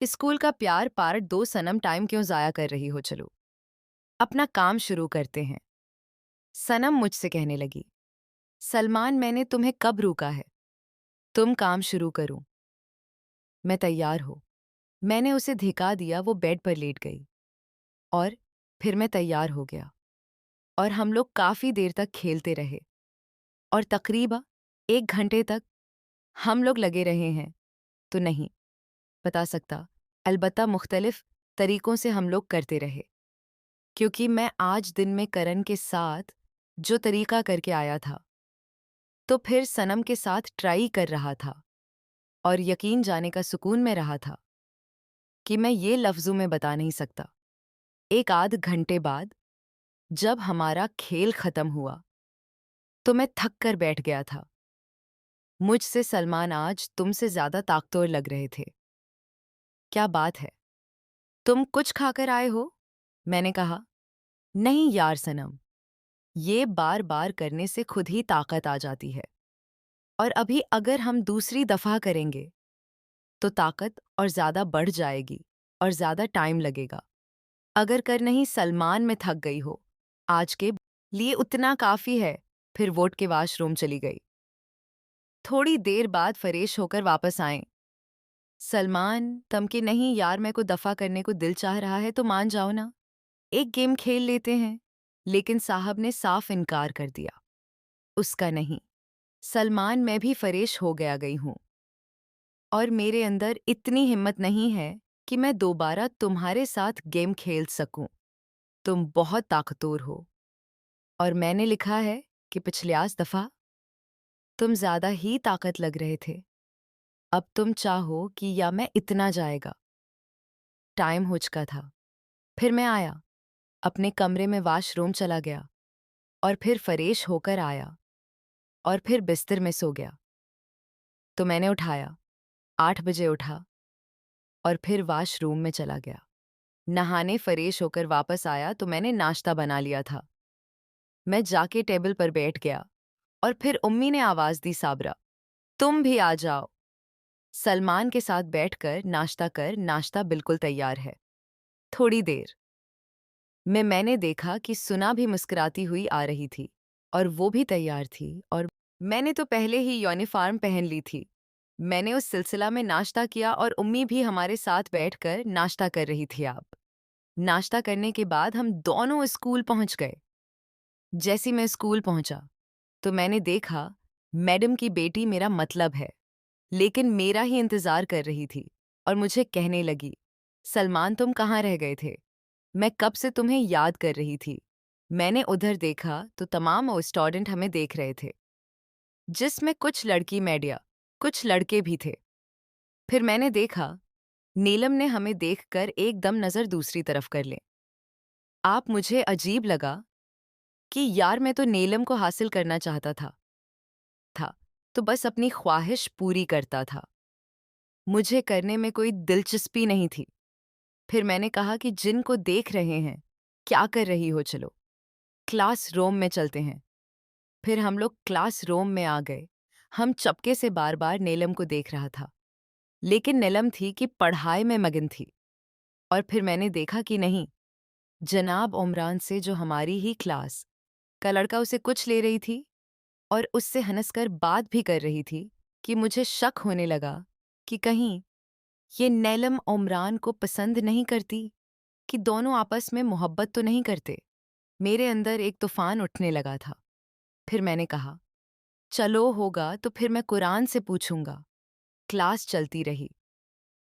School का प्यार part 2 सनम time क्यों ज़ाया कर रही हो चलो अपना काम शुरू करते हैं। सनम मुझसे कहने लगी, सलमान मैंने तुम्हें कब रोका है? तुम काम शुरू करो। मैं तैयार हो। मैंने उसे धिका दिया, वो बेड पर लेट गई। और फिर मैं तैयार हो गया और हम लोग काफ़ी देर तक खेलते रहे और तकरीबन 1 घंटे तक हम लोग लगे रहे हैं तो नहीं बता सकता, अलबत्ता मुख्तलिफ तरीकों से हम लोग करते रहे, क्योंकि मैं आज दिन में करण के साथ जो तरीका करके आया था तो फिर सनम के साथ ट्राई कर रहा था और यकीन जाने का सुकून में रहा था कि मैं ये लफ्ज़ों में बता नहीं सकता। एक आध घंटे बाद जब हमारा खेल ख़त्म हुआ तो मैं थक कर बैठ गया था। मुझसे सलमान आज तुमसे ज़्यादा ताकतवर लग रहे थे। क्या बात है, तुम कुछ खाकर आए हो? मैंने कहा, नहीं यार सनम, ये बार बार करने से खुद ही ताकत आ जाती है और अभी अगर हम दूसरी दफ़ा करेंगे तो ताकत और ज़्यादा बढ़ जाएगी और ज़्यादा टाइम लगेगा। अगर कर नहीं सलमान में थक गई हो, आज के लिए उतना काफ़ी है। फिर वोट के वाशरूम चली गई। थोड़ी देर बाद फरेश होकर वापस आए। सलमान तम के नहीं यार, मेरे को दफ़ा करने को दिल चाह रहा है तो मान जाओ ना, एक गेम खेल लेते हैं। लेकिन साहब ने साफ इनकार कर दिया। उसका नहीं। सलमान मैं भी फरेश हो गई हूँ और मेरे अंदर इतनी हिम्मत नहीं है कि मैं दोबारा तुम्हारे साथ गेम खेल सकूं। तुम बहुत ताकतवर हो और मैंने लिखा है कि पिछल्यास दफ़ा तुम ज़्यादा ही ताकत लग रहे थे। अब तुम चाहो कि या मैं इतना जाएगा। टाइम हो चुका था। फिर मैं आया, अपने कमरे में वाशरूम चला गया और फिर फरेश होकर आया और फिर बिस्तर में सो गया। तो मैंने उठाया, 8 बजे उठा और फिर वाशरूम में चला गया। नहाने फरेश होकर वापस आया तो मैंने नाश्ता बना लिया था। मैं जाके टेबल पर बैठ गया और फिर उम्मी ने आवाज़ दी, साबरा तुम भी आ जाओ। सलमान के साथ बैठकर नाश्ता कर, नाश्ता बिल्कुल तैयार है। थोड़ी देर में मैंने देखा कि सुना भी मुस्कुराती हुई आ रही थी और वो भी तैयार थी और मैंने तो पहले ही यूनिफॉर्म पहन ली थी। मैंने उस सिलसिला में नाश्ता किया और उम्मी भी हमारे साथ बैठकर नाश्ता कर रही थी। आप नाश्ता करने के बाद हम दोनों स्कूल पहुंच गए। जैसी मैं स्कूल पहुंचा तो मैंने देखा मैडम की बेटी मेरा मतलब है, लेकिन मेरा ही इंतज़ार कर रही थी और मुझे कहने लगी, सलमान तुम कहाँ रह गए थे? मैं कब से तुम्हें याद कर रही थी। मैंने उधर देखा तो तमाम स्टूडेंट हमें देख रहे थे, जिसमें कुछ लड़की मैडिया, कुछ लड़के भी थे। फिर मैंने देखा नीलम ने हमें देखकर एकदम नज़र दूसरी तरफ कर ले। आप मुझे अजीब लगा कि यार मैं तो नीलम को हासिल करना चाहता था तो बस अपनी ख्वाहिश पूरी करता था। मुझे करने में कोई दिलचस्पी नहीं थी। फिर मैंने कहा कि जिनको देख रहे हैं, क्या कर रही हो, चलो क्लासरूम में चलते हैं। फिर हम लोग क्लासरूम में आ गए। हम चपके से बार बार नीलम को देख रहा था, लेकिन नीलम थी कि पढ़ाई में मगन थी। और फिर मैंने देखा कि नहीं, जनाब उमरान से जो हमारी ही क्लास का लड़का उसे कुछ ले रही थी और उससे हंसकर बात भी कर रही थी कि मुझे शक होने लगा कि कहीं ये नीलम उमरान को पसंद नहीं करती, कि दोनों आपस में मोहब्बत तो नहीं करते। मेरे अंदर एक तूफान उठने लगा था। फिर मैंने कहा, चलो होगा तो फिर मैं कुरान से पूछूंगा। क्लास चलती रही।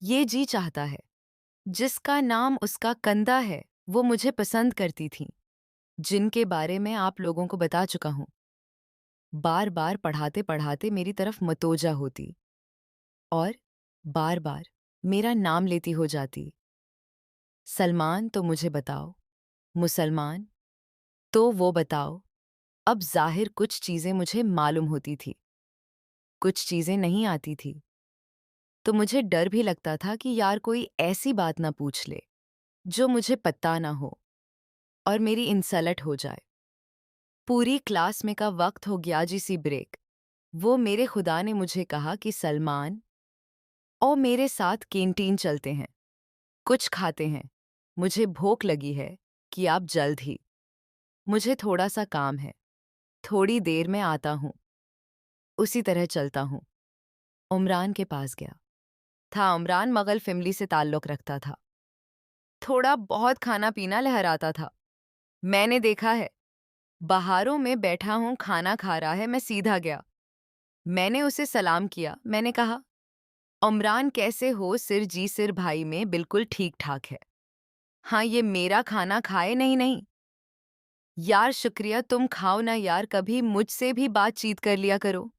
ये जी चाहता है, जिसका नाम उसका कंधा है वो मुझे पसंद करती थी, जिनके बारे में आप लोगों को बता चुका हूं। बार बार पढ़ाते पढ़ाते मेरी तरफ मतोजा होती और बार बार मेरा नाम लेती हो जाती, सलमान तो मुझे बताओ, मुसलमान तो वो बताओ। अब जाहिर कुछ चीज़ें मुझे मालूम होती थी, कुछ चीज़ें नहीं आती थी। तो मुझे डर भी लगता था कि यार कोई ऐसी बात ना पूछ ले जो मुझे पता ना हो और मेरी इंसल्ट हो जाए। पूरी क्लास में का वक्त हो गया जी सी ब्रेक। वो मेरे खुदा ने मुझे कहा कि सलमान और मेरे साथ कैंटीन चलते हैं। कुछ खाते हैं, मुझे भूख लगी है, कि आप जल्द ही। मुझे थोड़ा सा काम है, थोड़ी देर में आता हूँ। उसी तरह चलता हूँ। उमरान के पास गया। उमरान मगल फिमली से ताल्लुक़ रखता था। थोड़ा बहुत खाना पीना लहराता था। मैंने देखा है, बहारों में बैठा हूँ, खाना खा रहा है, मैं सीधा गया। मैंने उसे सलाम किया। मैंने कहा, उमरान कैसे हो? सिर जी सिर भाई में बिल्कुल ठीक ठाक है। हाँ, ये मेरा खाना खाए? नहीं नहीं यार, शुक्रिया, तुम खाओ ना यार, कभी मुझसे भी बातचीत कर लिया करो।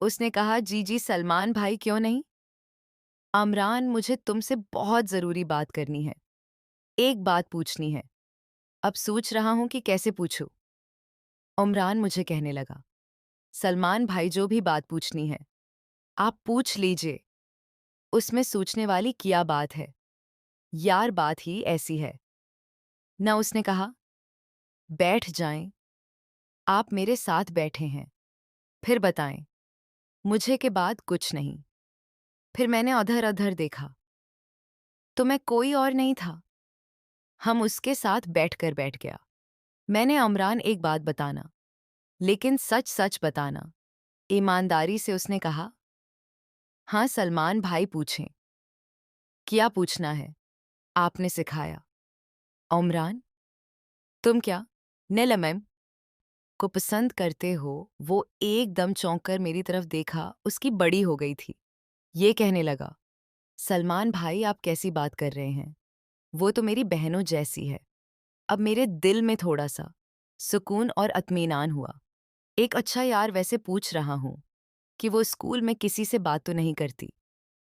उसने कहा, जी जी सलमान भाई, क्यों नहीं। अमरान, मुझे तुमसे बहुत ज़रूरी बात करनी है। एक बात पूछनी है। अब सोच रहा हूं कि कैसे पूछूं। उमरान मुझे कहने लगा, सलमान भाई, जो भी बात पूछनी है आप पूछ लीजिए। उसमें सोचने वाली क्या बात है यार, बात ही ऐसी है ना। उसने कहा, बैठ जाएं। आप मेरे साथ बैठे हैं, फिर बताएं। मुझे के बाद कुछ नहीं। फिर मैंने अधर अधर देखा तो मैं कोई और नहीं था। हम उसके साथ बैठ गया। मैंने, अमरान, एक बात बताना, लेकिन सच सच बताना, ईमानदारी से। उसने कहा, हाँ सलमान भाई, पूछें। क्या पूछना है? आपने सिखाया। उमरान, तुम क्या नीलम को पसंद करते हो? वो एकदम चौंक कर मेरी तरफ देखा। उसकी बड़ी हो गई थी। ये कहने लगा, सलमान भाई, आप कैसी बात कर रहे हैं? वो तो मेरी बहनों जैसी है। अब मेरे दिल में थोड़ा सा सुकून और इत्मीनान हुआ। एक अच्छा यार, वैसे पूछ रहा हूं कि वो स्कूल में किसी से बात तो नहीं करती,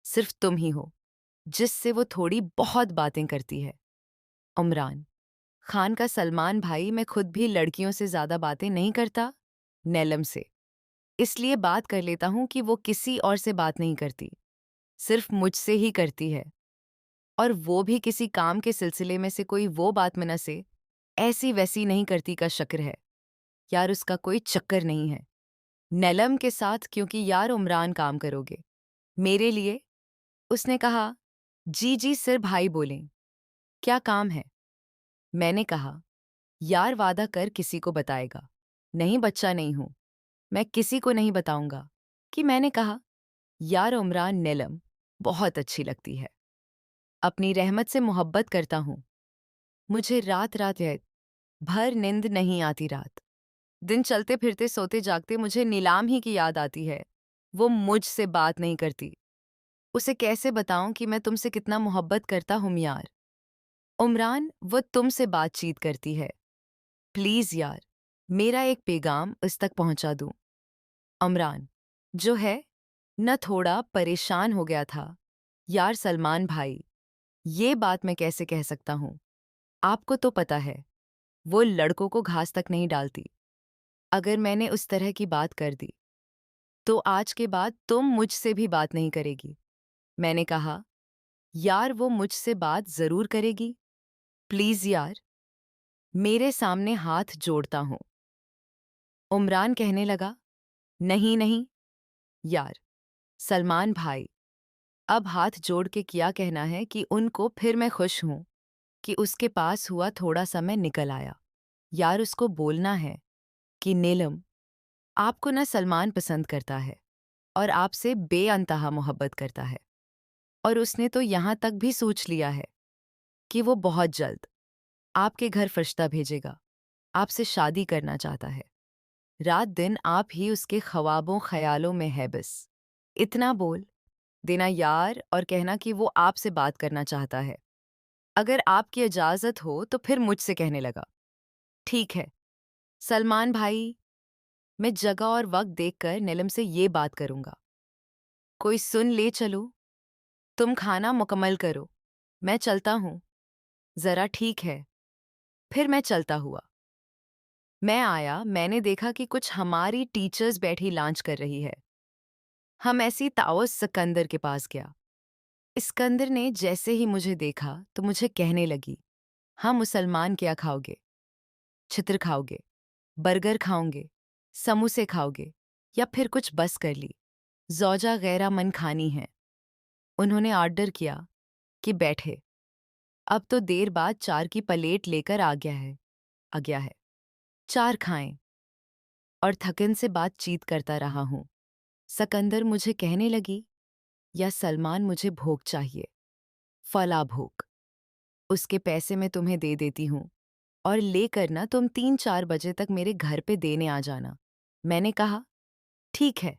सिर्फ तुम ही हो जिससे वो थोड़ी बहुत बातें करती है। उमरान खान का, सलमान भाई, मैं खुद भी लड़कियों से ज्यादा बातें नहीं करता, नीलम से। इसलिए बात कर लेता हूं कि वो किसी और से बात नहीं करती, सिर्फ मुझसे ही करती है। और वो भी किसी काम के सिलसिले में से कोई वो बात में न से ऐसी वैसी नहीं करती का शक्र है यार, उसका कोई चक्कर नहीं है नीलम के साथ, क्योंकि यार उमरान काम करोगे मेरे लिए। उसने कहा, जी जी सिर भाई बोलें, क्या काम है? मैंने कहा, यार वादा कर किसी को बताएगा नहीं, बच्चा नहीं हूं, मैं किसी को नहीं बताऊंगा। कि मैंने कहा, यार उमरान, नीलम बहुत अच्छी लगती है, अपनी रहमत से मोहब्बत करता हूं। मुझे रात रात भर नींद नहीं आती। रात दिन चलते फिरते सोते जागते मुझे नीलाम ही की याद आती है। वो मुझसे बात नहीं करती। उसे कैसे बताऊं कि मैं तुमसे कितना मोहब्बत करता हूं यार। उमरान, वो तुमसे बातचीत करती है, प्लीज यार, मेरा एक पैगाम उस तक पहुंचा दूं। उमरान, जो है न, थोड़ा परेशान हो गया था यार। सलमान भाई, ये बात मैं कैसे कह सकता हूं? आपको तो पता है वो लड़कों को घास तक नहीं डालती। अगर मैंने उस तरह की बात कर दी तो आज के बाद तुम मुझसे भी बात नहीं करेगी। मैंने कहा, यार वो मुझसे बात जरूर करेगी, प्लीज यार। मेरे सामने हाथ जोड़ता हूं। उमरान कहने लगा, नहीं नहीं यार, सलमान भाई, अब हाथ जोड़ के क्या कहना है कि उनको। फिर मैं खुश हूं कि उसके पास हुआ थोड़ा समय निकल आया। यार उसको बोलना है कि नीलम आपको ना सलमान पसंद करता है और आपसे बेअंतहा मोहब्बत करता है। और उसने तो यहां तक भी सोच लिया है कि वो बहुत जल्द आपके घर फरिश्ता भेजेगा, आपसे शादी करना चाहता है। रात दिन आप ही उसके ख्वाबों ख्यालों में है बस। इतना बोल देना यार और कहना कि वो आपसे बात करना चाहता है। अगर आपकी इजाज़त हो तो फिर मुझसे कहने लगा, ठीक है सलमान भाई, मैं जगह और वक्त देखकर नीलम से ये बात करूंगा। कोई सुन ले चलो। तुम खाना मुकम्मल करो, मैं चलता हूं जरा। ठीक है। फिर मैं चलता हुआ। मैं आया, मैंने देखा कि कुछ हमारी टीचर्स बैठी लॉन्च कर रही है। हम ऐसी ताउस सिकंदर के पास गया। सिकंदर ने जैसे ही मुझे देखा तो मुझे कहने लगी, हाँ मुसलमान, क्या खाओगे? छित्र खाओगे? बर्गर खाओगे? समोसे खाओगे? या फिर कुछ बस कर ली? ज़ौजा गैरा मन खानी है। उन्होंने ऑर्डर किया कि बैठे। अब तो देर बाद 4 की प्लेट लेकर आ गया है। 4 खाएं। और थकन से बातचीत करता रहा हूँ। सिकंदर मुझे कहने लगी, या सलमान मुझे भोग चाहिए, फला भोग। उसके पैसे मैं तुम्हें दे देती हूँ और लेकर ना तुम 3-4 बजे तक मेरे घर पे देने आ जाना। मैंने कहा, ठीक है,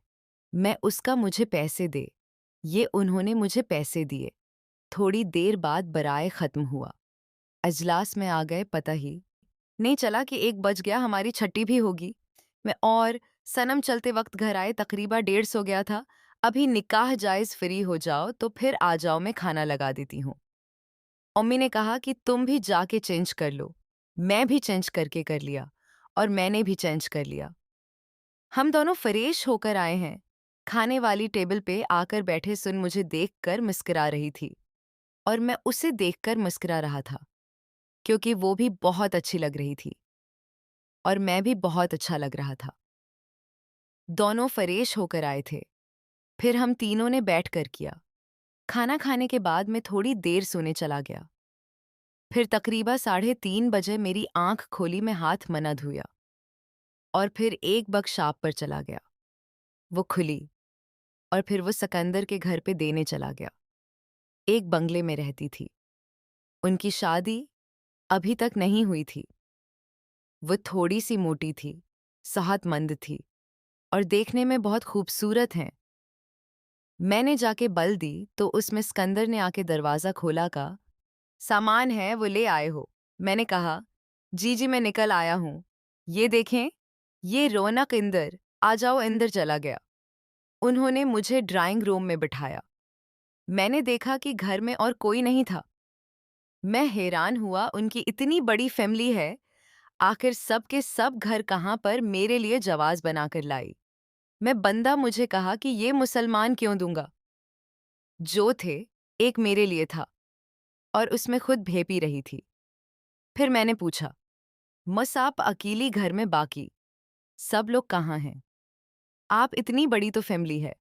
मैं उसका मुझे पैसे दे। ये उन्होंने मुझे पैसे दिए। थोड़ी देर बाद बराए खत्म हुआ। अजलास में आ गए, पता ही नहीं चला कि 1 बज गया, हमारी छुट्टी भी होगी। मैं और सनम चलते वक्त घर आए, तकरीबा 1:30 हो गया था। अभी निकाह जायज़ फ्री हो जाओ तो फिर आ जाओ, मैं खाना लगा देती हूँ। अम्मी ने कहा कि तुम भी जाके चेंज कर लो। मैं भी चेंज करके कर लिया और मैंने भी चेंज कर लिया। हम दोनों फ्रेश होकर आए हैं। खाने वाली टेबल पे आकर बैठे सुन मुझे देखकर मुस्कुरा रही थी और मैं उसे देखकर मुस्कुरा रहा था, क्योंकि वो भी बहुत अच्छी लग रही थी और मैं भी बहुत अच्छा लग रहा था। दोनों फ्रेश होकर आए थे। फिर हम तीनों ने बैठकर किया। खाना खाने के बाद मैं थोड़ी देर सोने चला गया। फिर तकरीबा 3:30 बजे मेरी आंख खोली, मैं हाथ मना धोया और फिर एक बग शाप पर चला गया। वो खुली और फिर वो सिकंदर के घर पे देने चला गया। एक बंगले में रहती थी। उनकी शादी अभी तक नहीं हुई थी। वो थोड़ी सी मोटी थी, सेहतमंद थी और देखने में बहुत खूबसूरत हैं। मैंने जाके बल दी तो उसमें सिकंदर ने आके दरवाज़ा खोला, का सामान है वो ले आए हो? मैंने कहा, जी जी मैं निकल आया हूँ। ये देखें, ये रौनक इंदर, आ जाओ इंदर चला गया। उन्होंने मुझे ड्राइंग रूम में बिठाया। मैंने देखा कि घर में और कोई नहीं था। मैं हैरान हुआ, उनकी इतनी बड़ी फैमिली है, आखिर सब के सब घर कहाँ पर मेरे लिए जवाज बनाकर लाई। मैं बंदा, मुझे कहा कि ये मुसलमान क्यों दूंगा? जो थे, एक मेरे लिए था और उसमें खुद भेपी रही थी। फिर मैंने पूछा, मस आप अकेली घर में, बाकी सब लोग कहाँ हैं? आप इतनी बड़ी तो फैमिली है।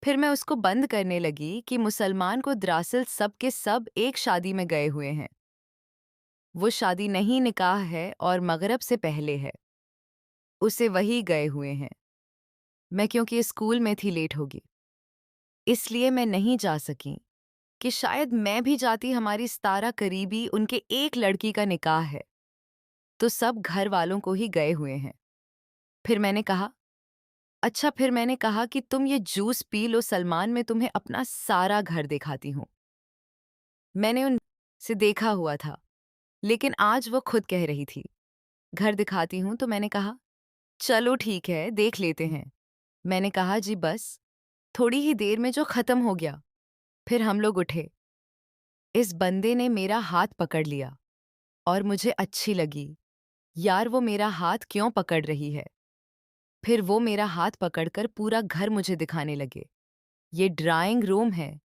फिर मैं उसको बंद करने लगी कि मुसलमान को दरअसल सब के सब एक शादी में गए हुए हैं। वो शादी नहीं, निकाह है और मगरिब से पहले है। उसे वही गए हुए हैं। मैं क्योंकि स्कूल में थी, लेट होगी, इसलिए मैं नहीं जा सकी। कि शायद मैं भी जाती, हमारी 17 करीबी उनके एक लड़की का निकाह है, तो सब घर वालों को ही गए हुए हैं। फिर मैंने कहा, अच्छा, फिर मैंने कहा कि तुम ये जूस पी लो सलमान, मैं तुम्हें अपना सारा घर दिखाती हूँ। मैंने उन से देखा हुआ था, लेकिन आज वो खुद कह रही थी, घर दिखाती हूँ, तो मैंने कहा, चलो ठीक है, देख लेते हैं। मैंने कहा, जी बस थोड़ी ही देर में जो खत्म हो गया। फिर हम लोग उठे। इस बंदे ने मेरा हाथ पकड़ लिया और मुझे अच्छी लगी, यार वो मेरा हाथ क्यों पकड़ रही है। फिर वो मेरा हाथ पकड़कर पूरा घर मुझे दिखाने लगे। ये ड्राइंग रूम है,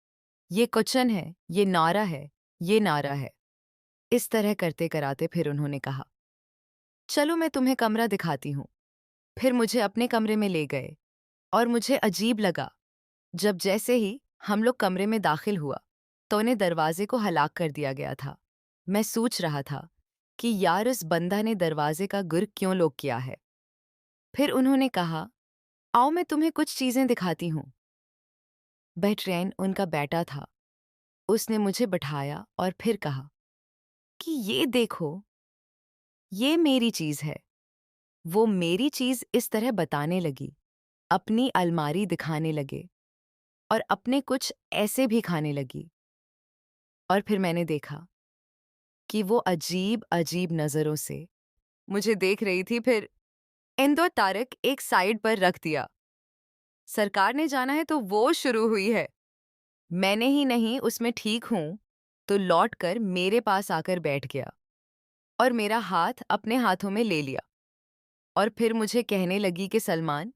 ये किचन है, ये नारा है, ये नारा है। इस तरह करते कराते फिर उन्होंने कहा, चलो मैं तुम्हें कमरा दिखाती हूँ। फिर मुझे अपने कमरे में ले गए और मुझे अजीब लगा जब जैसे ही हम लोग कमरे में दाखिल हुआ तो उन्हें दरवाजे को हलाक कर दिया गया था। मैं सोच रहा था कि यार उस बंदा ने दरवाजे का गुर क्यों लॉक किया है। फिर उन्होंने कहा, आओ मैं तुम्हें कुछ चीजें दिखाती हूँ। बेटरैन उनका बेटा था। उसने मुझे बिठाया और फिर कहा कि ये देखो, ये मेरी चीज है। वो मेरी चीज इस तरह बताने लगी, अपनी अलमारी दिखाने लगे और अपने कुछ ऐसे भी खाने लगी। और फिर मैंने देखा कि वो अजीब अजीब नजरों से मुझे देख रही थी। फिर इंदो तारक एक साइड पर रख दिया। सरकार ने जाना है तो वो शुरू हुई है। मैंने ही नहीं, उसमें ठीक हूं, तो लौटकर मेरे पास आकर बैठ गया और मेरा हाथ अपने हाथों में ले लिया और फिर मुझे कहने लगी कि सलमान,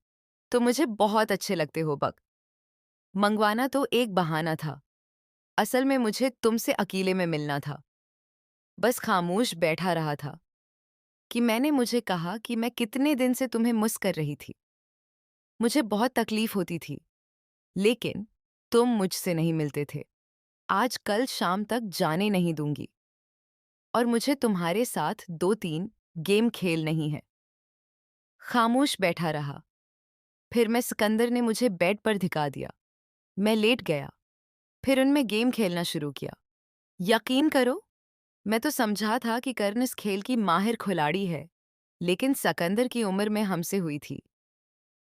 तो मुझे बहुत अच्छे लगते हो बक। मंगवाना तो एक बहाना था, असल में मुझे तुमसे अकेले में मिलना था। बस खामोश बैठा रहा था कि मैंने मुझे कहा कि मैं कितने दिन से तुम्हें मिस कर रही थी। मुझे बहुत तकलीफ होती थी, लेकिन तुम मुझसे नहीं मिलते थे। आज कल शाम तक जाने नहीं दूंगी और मुझे तुम्हारे साथ 2-3 गेम खेल नहीं है। खामोश बैठा रहा। फिर मैं सिकंदर ने मुझे बेड पर धिका दिया। मैं लेट गया। फिर उनमें गेम खेलना शुरू किया। यकीन करो, मैं तो समझा था कि कर्ण इस खेल की माहिर खिलाड़ी है, लेकिन सिकंदर की उम्र में हमसे हुई थी।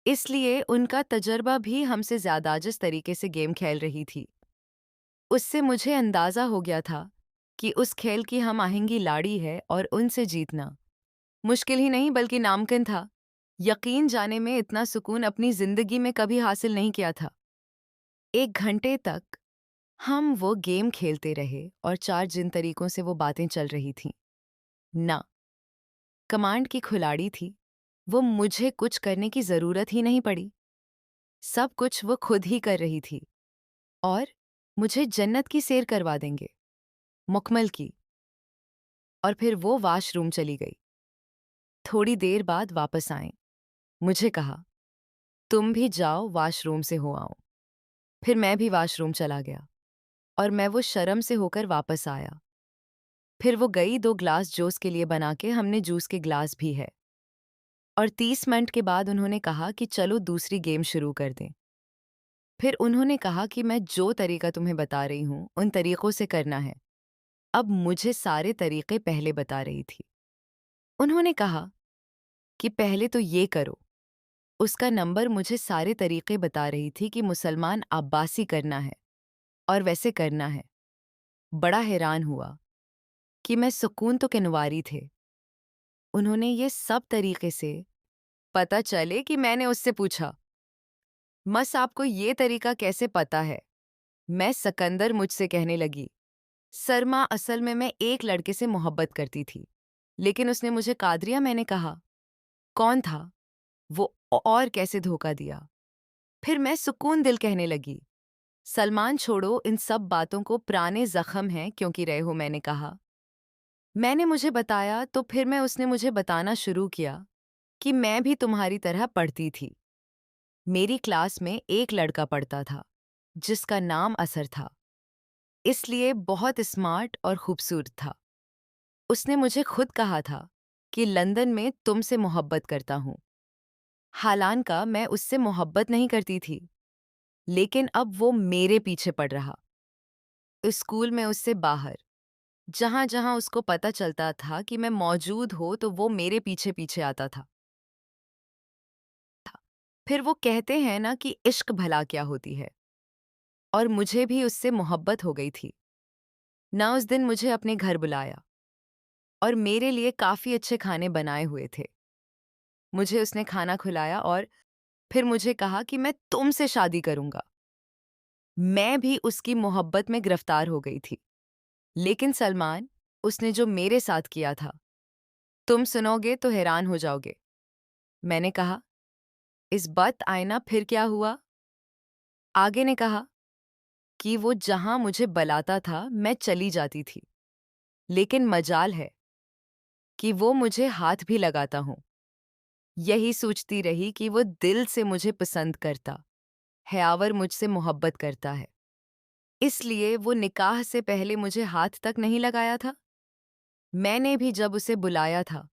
इसलिए उनका तजर्बा भी हमसे ज़्यादा जिस तरीके से गेम खेल रही थी, उससे मुझे अंदाज़ा हो गया था कि उस खेल की हम आहंगी लाड़ी है और उनसे जीतना मुश्किल ही नहीं बल्कि नामुमकिन था। यकीन जाने में इतना सुकून अपनी ज़िंदगी में कभी हासिल नहीं किया था। 1 घंटे तक हम वो गेम खेलते रहे और 4 जिन तरीकों से वो बातें चल रही थीं। ना, कमांड की खिलाड़ी थी, वो मुझे कुछ करने की ज़रूरत ही नहीं पड़ी। सब कुछ वो खुद ही कर रही थी और मुझे जन्नत की सैर करवा देंगे। मुकम्मल की। और फिर वो वॉशरूम चली गई। थोड़ी देर बाद वापस आए। मुझे कहा, तुम भी जाओ वॉशरूम से हो आओ। फिर मैं भी वॉशरूम चला गया और मैं वो शर्म से होकर वापस आया। फिर वो गई 2 ग्लास जूस के लिए बना के हमने जूस के ग्लास भी है। और 30 मिनट के बाद उन्होंने कहा कि चलो दूसरी गेम शुरू कर दें। फिर उन्होंने कहा कि मैं जो तरीका तुम्हें बता रही हूँ, उन तरीकों से करना है। अब मुझे सारे तरीके पहले बता रही थी। उन्होंने कहा कि पहले तो ये करो। उसका नंबर मुझे सारे तरीके बता रही थी कि मुसलमान अब्बासी करना है और वैसे करना है। बड़ा हैरान हुआ कि मैं सुकून तो किनवारी थे। उन्होंने ये सब तरीके से पता चले कि मैंने उससे पूछा, मस आपको ये तरीका कैसे पता है? मैं सिकंदर मुझसे कहने लगी, सरमा असल में मैं एक लड़के से मोहब्बत करती थी, लेकिन उसने मुझे कादरिया मैंने कहा, कौन था? वो और कैसे धोखा दिया? फिर मैं सुकून दिल कहने लगी, सलमान छोड़ो इन सब बातों को पुराने ज़ख्म हैं क्योंकि रहे हो मैंने कहा। मैंने मुझे बताया तो फिर मैं उसने मुझे बताना शुरू किया कि मैं भी तुम्हारी तरह पढ़ती थी। मेरी क्लास में एक लड़का पढ़ता था, जिसका नाम असर था, इसलिए बहुत स्मार्ट और खूबसूरत था। उसने मुझे खुद कहा था कि लंदन में तुमसे मोहब्बत करता हूँ। हालांकि मैं उससे मोहब्बत नहीं करती थी, लेकिन अब वो मेरे पीछे पड़ रहा। स्कूल में उससे बाहर, जहाँ-जहाँ उसको पता चलता था कि मैं मौजूद हो तो वो मेरे पीछे-पीछे आता था। फिर वो कहते हैं ना कि इश्क भला क्या होती है, और मुझे भी उससे मोहब्बत हो गई थी। ना उस दिन मुझे अपने घर बुलाया और मेरे लिए काफ़ी अच्छे खाने बनाए हुए थे। मुझे उसने खाना खिलाया और फिर मुझे कहा कि मैं तुमसे शादी करूँगा। मैं भी उसकी मोहब्बत में गिरफ्तार हो गई थी। लेकिन सलमान, उसने जो मेरे साथ किया था, तुम सुनोगे तो हैरान हो जाओगे। मैंने कहा, इस बात आईना फिर क्या हुआ? आगे ने कहा कि वो जहाँ मुझे बुलाता था मैं चली जाती थी, लेकिन मजाल है कि वो मुझे हाथ भी लगाता हूँ। यही सोचती रही कि वो दिल से मुझे पसंद करता, हयावर मुझसे मोहब्बत करता है। इसलिए वो निकाह से पहले मुझे हाथ तक नहीं लगाया था। मैंने भी जब उसे बुलाया था,